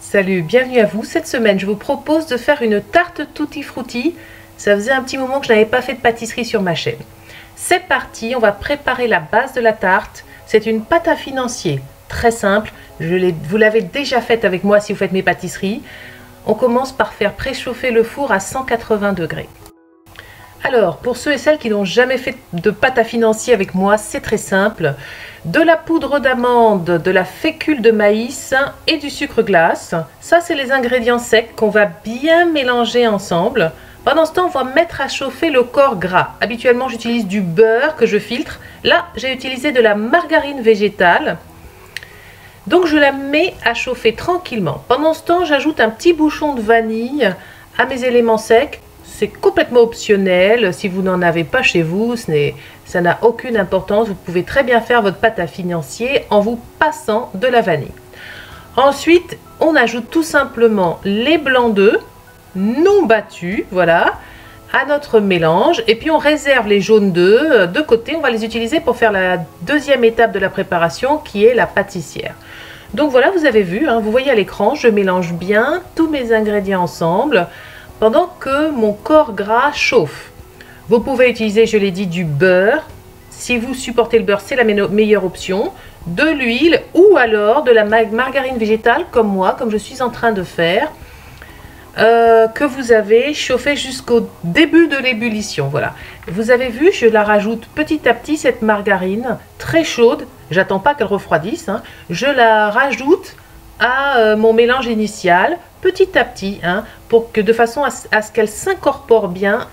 Salut, bienvenue à vous. Cette semaine, je vous propose de faire une tarte tutti frutti. Ça faisait un petit moment que je n'avais pas fait de pâtisserie sur ma chaîne. C'est parti, on va préparer la base de la tarte. C'est une pâte à financier, très simple. Vous l'avez déjà faite avec moi si vous faites mes pâtisseries. On commence par faire préchauffer le four à 180 degrés. Alors, pour ceux et celles qui n'ont jamais fait de pâte à financier avec moi, c'est très simple. De la poudre d'amande, de la fécule de maïs et du sucre glace. Ça, c'est les ingrédients secs qu'on va bien mélanger ensemble. Pendant ce temps, on va mettre à chauffer le corps gras. Habituellement, j'utilise du beurre que je filtre. Là, j'ai utilisé de la margarine végétale. Donc, je la mets à chauffer tranquillement. Pendant ce temps, j'ajoute un petit bouchon de vanille à mes éléments secs. C'est complètement optionnel, si vous n'en avez pas chez vous, ça n'a aucune importance. Vous pouvez très bien faire votre pâte à financier en vous passant de la vanille. Ensuite, on ajoute tout simplement les blancs d'œufs non battus, voilà, à notre mélange. Et puis on réserve les jaunes d'œufs de côté. On va les utiliser pour faire la deuxième étape de la préparation qui est la pâtissière. Donc voilà, vous avez vu, hein, vous voyez à l'écran, je mélange bien tous mes ingrédients ensemble pendant que mon corps gras chauffe. Vous pouvez utiliser, je l'ai dit, du beurre. Si vous supportez le beurre, c'est la meilleure option. De l'huile ou alors de la margarine végétale, comme moi, comme je suis en train de faire, que vous avez chauffé jusqu'au début de l'ébullition. Voilà. Vous avez vu, je la rajoute petit à petit, cette margarine, très chaude. J'attends pas qu'elle refroidisse, hein. Je la rajoute à mon mélange initial, petit à petit, hein, pour que de façon à ce qu'elle s'incorpore bien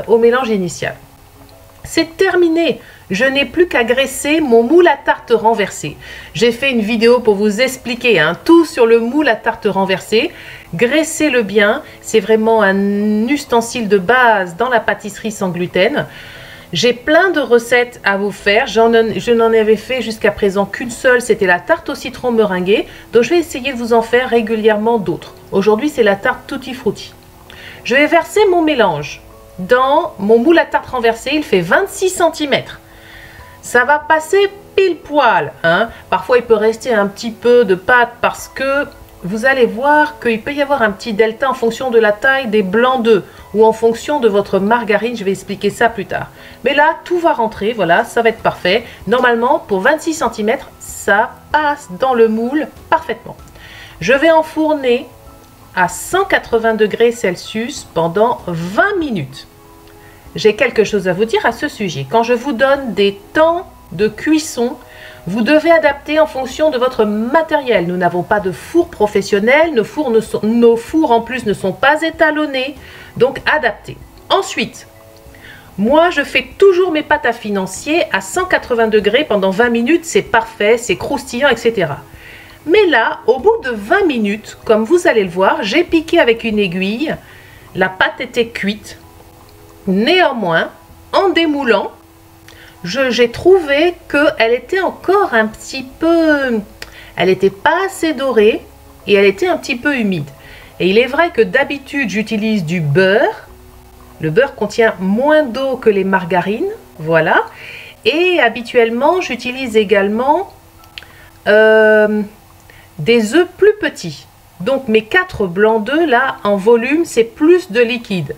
au mélange initial. C'est terminé. Je n'ai plus qu'à graisser mon moule à tarte renversé. J'ai fait une vidéo pour vous expliquer, hein, tout sur le moule à tarte renversé. Graissez-le bien. C'est vraiment un ustensile de base dans la pâtisserie sans gluten. J'ai plein de recettes à vous faire. Je n'en avais fait jusqu'à présent qu'une seule, c'était la tarte au citron meringuée. Donc je vais essayer de vous en faire régulièrement d'autres. Aujourd'hui, c'est la tarte tutti frutti. Je vais verser mon mélange dans mon moule à tarte renversé. Il fait 26 cm. Ça va passer pile poil, hein. Parfois, il peut rester un petit peu de pâte parce que vous allez voir qu'il peut y avoir un petit delta en fonction de la taille des blancs d'œufs ou en fonction de votre margarine. Je vais expliquer ça plus tard. Mais là, tout va rentrer. Voilà, ça va être parfait. Normalement, pour 26 cm, ça passe dans le moule parfaitement. Je vais enfourner à 180 degrés Celsius pendant 20 minutes. J'ai quelque chose à vous dire à ce sujet. Quand je vous donne des temps de cuisson, vous devez adapter en fonction de votre matériel. Nous n'avons pas de four professionnel, nos fours en plus ne sont pas étalonnés, donc adaptez. Ensuite, moi je fais toujours mes pâtes à financier à 180 degrés pendant 20 minutes, c'est parfait, c'est croustillant, etc. Mais là, au bout de 20 minutes, comme vous allez le voir, j'ai piqué avec une aiguille, la pâte était cuite. Néanmoins, en démoulant, j'ai trouvé qu'elle était encore un petit peu... Elle n'était pas assez dorée et elle était un petit peu humide. Et il est vrai que d'habitude, j'utilise du beurre. Le beurre contient moins d'eau que les margarines, voilà. Et habituellement, j'utilise également des œufs plus petits. Donc mes 4 blancs d'œufs, là, en volume, c'est plus de liquide.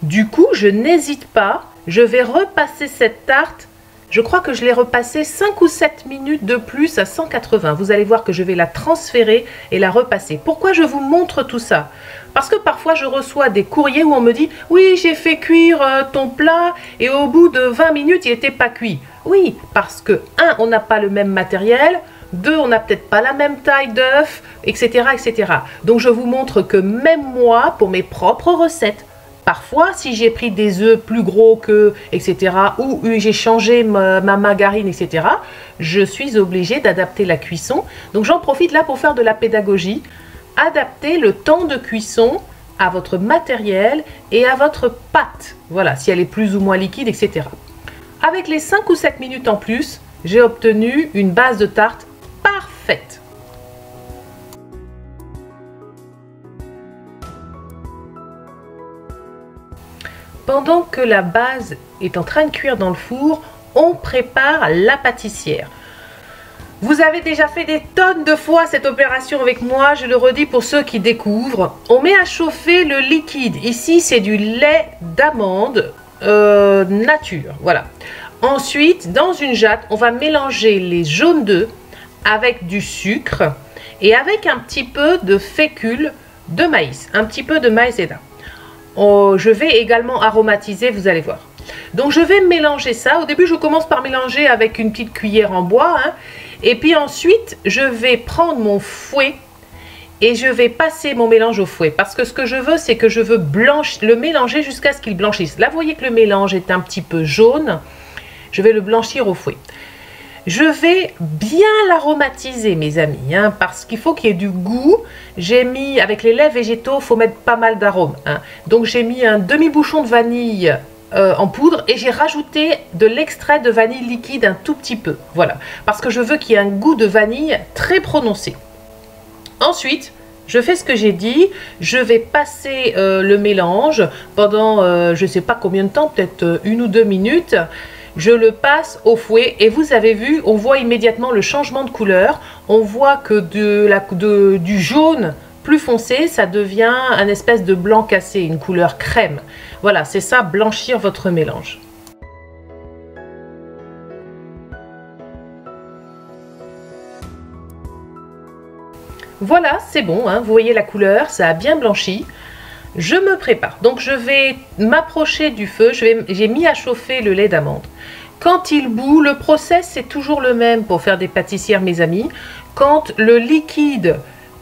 Du coup, je n'hésite pas, je vais repasser cette tarte. Je crois que je l'ai repassée 5 ou 7 minutes de plus à 180. Vous allez voir que je vais la transférer et la repasser. Pourquoi je vous montre tout ça? Parce que parfois je reçois des courriers où on me dit « Oui, j'ai fait cuire ton plat et au bout de 20 minutes, il n'était pas cuit. » Oui, parce que 1, on n'a pas le même matériel, 2, on n'a peut-être pas la même taille d'œuf, etc., etc. Donc je vous montre que même moi, pour mes propres recettes, parfois, si j'ai pris des œufs plus gros que, etc., ou j'ai changé ma margarine, etc., je suis obligée d'adapter la cuisson. Donc, j'en profite là pour faire de la pédagogie. Adapter le temps de cuisson à votre matériel et à votre pâte. Voilà, si elle est plus ou moins liquide, etc. Avec les 5 ou 7 minutes en plus, j'ai obtenu une base de tarte parfaite. Pendant que la base est en train de cuire dans le four, on prépare la pâtissière. Vous avez déjà fait des tonnes de fois cette opération avec moi, je le redis pour ceux qui découvrent. On met à chauffer le liquide. Ici, c'est du lait d'amande nature, voilà. Ensuite, dans une jatte, on va mélanger les jaunes d'œufs avec du sucre et avec un petit peu de fécule de maïs, un petit peu de maïzena. Je vais également aromatiser, vous allez voir. Donc je vais mélanger ça. Au début, je commence par mélanger avec une petite cuillère en bois, hein. Et puis ensuite, je vais prendre mon fouet et je vais passer mon mélange au fouet. Parce que ce que je veux, c'est que je veux le mélanger jusqu'à ce qu'il blanchisse. Là, vous voyez que le mélange est un petit peu jaune. Je vais le blanchir au fouet. Je vais bien l'aromatiser, mes amis, hein, parce qu'il faut qu'il y ait du goût. J'ai mis, avec les laits végétaux, il faut mettre pas mal d'arômes, hein. Donc j'ai mis un demi-bouchon de vanille en poudre et j'ai rajouté de l'extrait de vanille liquide un tout petit peu, voilà, parce que je veux qu'il y ait un goût de vanille très prononcé. Ensuite, je fais ce que j'ai dit, je vais passer le mélange pendant je ne sais pas combien de temps, peut-être 1 ou 2 minutes. Je le passe au fouet et vous avez vu, on voit immédiatement le changement de couleur. On voit que du jaune plus foncé, ça devient un espèce de blanc cassé, une couleur crème. Voilà, c'est ça, blanchir votre mélange. Voilà, c'est bon, hein, vous voyez la couleur, ça a bien blanchi. Je me prépare, donc je vais m'approcher du feu, j'ai mis à chauffer le lait d'amande. Quand il bout, le process c'est toujours le même pour faire des pâtissières, mes amis. Quand le liquide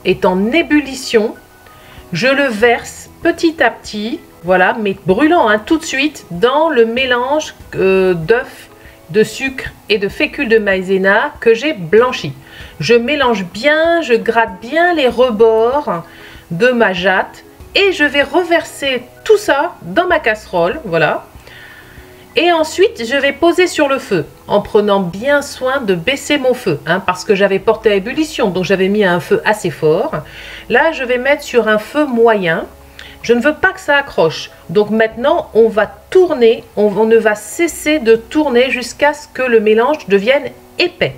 est en ébullition, je le verse petit à petit, voilà, mais brûlant, hein, tout de suite, dans le mélange d'œufs, de sucre et de fécule de maïzena que j'ai blanchi. Je mélange bien, je gratte bien les rebords de ma jatte et je vais reverser tout ça dans ma casserole, voilà. Et ensuite, je vais poser sur le feu en prenant bien soin de baisser mon feu, hein, parce que j'avais porté à ébullition, donc j'avais mis à un feu assez fort. Là, je vais mettre sur un feu moyen. Je ne veux pas que ça accroche. Donc maintenant, on va tourner, on ne va cesser de tourner jusqu'à ce que le mélange devienne épais.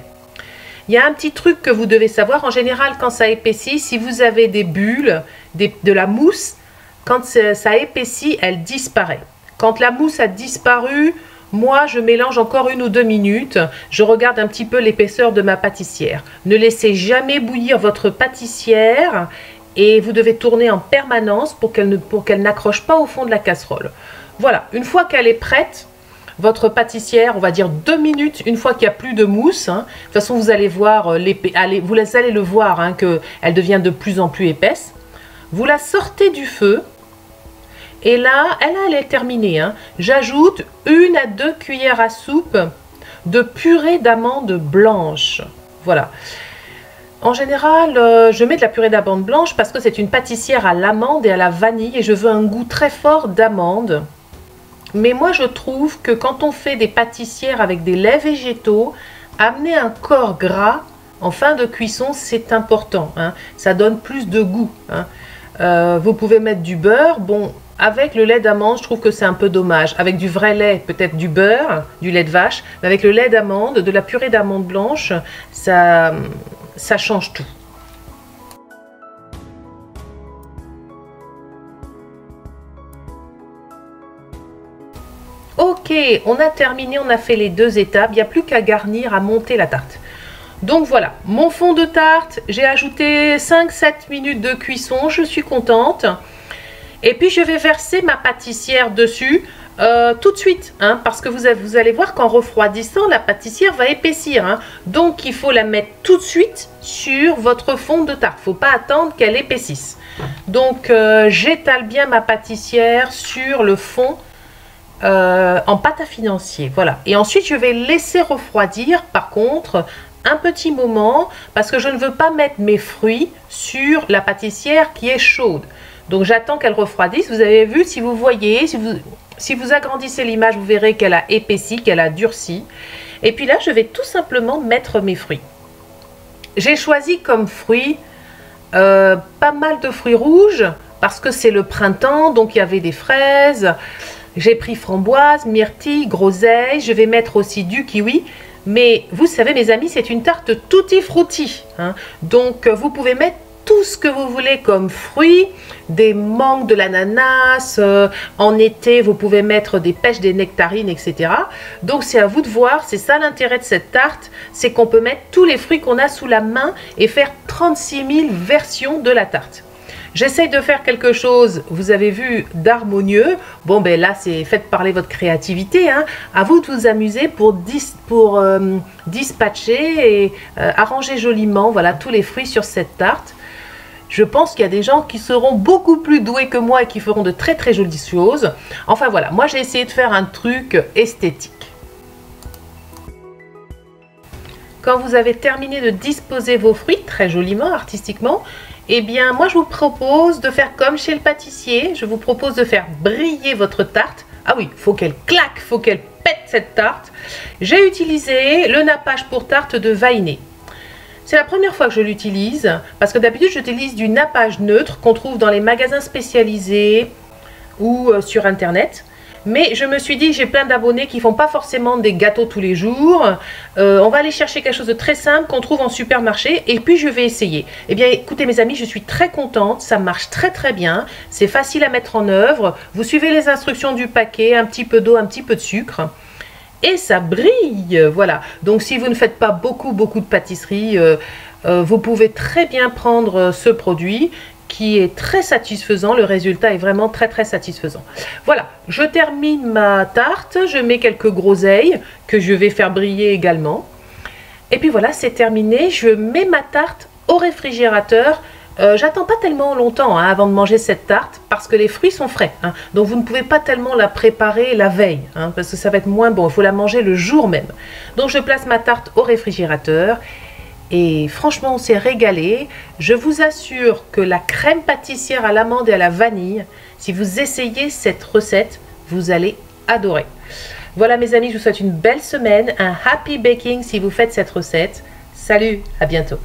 Il y a un petit truc que vous devez savoir. En général, quand ça épaissit, si vous avez des bulles, de la mousse, quand ça épaissit, elle disparaît. Quand la mousse a disparu, moi, je mélange encore 1 ou 2 minutes. Je regarde un petit peu l'épaisseur de ma pâtissière. Ne laissez jamais bouillir votre pâtissière et vous devez tourner en permanence pour qu'elle n'accroche pas au fond de la casserole. Voilà, une fois qu'elle est prête, votre pâtissière, on va dire 2 minutes, une fois qu'il n'y a plus de mousse, hein. De toute façon, vous allez voir, vous allez le voir, hein, qu'elle devient de plus en plus épaisse. Vous la sortez du feu. Et là, elle est terminée, hein. J'ajoute 1 à 2 cuillères à soupe de purée d'amandes blanches. Voilà. En général, je mets de la purée d'amande blanche parce que c'est une pâtissière à l'amande et à la vanille et je veux un goût très fort d'amande. Mais moi, je trouve que quand on fait des pâtissières avec des laits végétaux, amener un corps gras en fin de cuisson, c'est important, hein. Ça donne plus de goût, hein. Vous pouvez mettre du beurre. Bon, avec le lait d'amande, je trouve que c'est un peu dommage. Avec du vrai lait, peut-être du beurre, du lait de vache. Mais avec le lait d'amande, de la purée d'amande blanche, ça change tout. Ok, on a terminé, on a fait les 2 étapes. Il n'y a plus qu'à garnir, à monter la tarte. Donc voilà, mon fond de tarte, j'ai ajouté 5-7 minutes de cuisson, je suis contente. Et puis je vais verser ma pâtissière dessus tout de suite, hein, parce que vous allez voir qu'en refroidissant, la pâtissière va épaissir, hein. Donc il faut la mettre tout de suite sur votre fond de tarte. Il ne faut pas attendre qu'elle épaississe. Donc j'étale bien ma pâtissière sur le fond en pâte à financier. Voilà. Et ensuite je vais laisser refroidir par contre un petit moment parce que je ne veux pas mettre mes fruits sur la pâtissière qui est chaude. Donc j'attends qu'elle refroidisse. Vous avez vu, si vous voyez, si vous agrandissez l'image, vous verrez qu'elle a épaissi, qu'elle a durci. Et puis là, je vais tout simplement mettre mes fruits. J'ai choisi comme fruits pas mal de fruits rouges parce que c'est le printemps, donc il y avait des fraises. J'ai pris framboise, myrtille, groseille. Je vais mettre aussi du kiwi. Mais vous savez mes amis, c'est une tarte tutti frutti, hein. Donc vous pouvez mettre tout ce que vous voulez comme fruits, des mangues, de l'ananas, en été vous pouvez mettre des pêches, des nectarines, etc. Donc c'est à vous de voir, c'est ça l'intérêt de cette tarte, c'est qu'on peut mettre tous les fruits qu'on a sous la main et faire 36 000 versions de la tarte. J'essaye de faire quelque chose, vous avez vu, d'harmonieux. Bon, ben là, c'est faites parler votre créativité, hein. À vous de vous amuser pour dispatcher et arranger joliment, voilà, tous les fruits sur cette tarte. Je pense qu'il y a des gens qui seront beaucoup plus doués que moi et qui feront de très très jolies choses. Enfin voilà, moi j'ai essayé de faire un truc esthétique. Quand vous avez terminé de disposer vos fruits, très joliment, artistiquement, eh bien, moi, je vous propose de faire comme chez le pâtissier. Je vous propose de faire briller votre tarte. Ah oui, faut qu'elle claque, faut qu'elle pète cette tarte. J'ai utilisé le nappage pour tarte de Vainé. C'est la première fois que je l'utilise, parce que d'habitude, j'utilise du nappage neutre qu'on trouve dans les magasins spécialisés ou sur Internet. Mais je me suis dit, j'ai plein d'abonnés qui font pas forcément des gâteaux tous les jours. On va aller chercher quelque chose de très simple qu'on trouve en supermarché et puis je vais essayer. Eh bien, écoutez mes amis, je suis très contente. Ça marche très très bien. C'est facile à mettre en œuvre. Vous suivez les instructions du paquet, un petit peu d'eau, un petit peu de sucre. Et ça brille, voilà. Donc si vous ne faites pas beaucoup de pâtisserie, vous pouvez très bien prendre ce produit qui est très satisfaisant. Le résultat est vraiment très très satisfaisant. Voilà, je termine ma tarte, je mets quelques groseilles que je vais faire briller également. Et puis voilà, c'est terminé. Je mets ma tarte au réfrigérateur. J'attends pas tellement longtemps hein, avant de manger cette tarte parce que les fruits sont frais. Hein, donc vous ne pouvez pas tellement la préparer la veille hein, parce que ça va être moins bon. Il faut la manger le jour même. Donc je place ma tarte au réfrigérateur. Et franchement, on s'est régalé. Je vous assure que la crème pâtissière à l'amande et à la vanille, si vous essayez cette recette, vous allez adorer. Voilà mes amis, je vous souhaite une belle semaine, un happy baking si vous faites cette recette. Salut, à bientôt.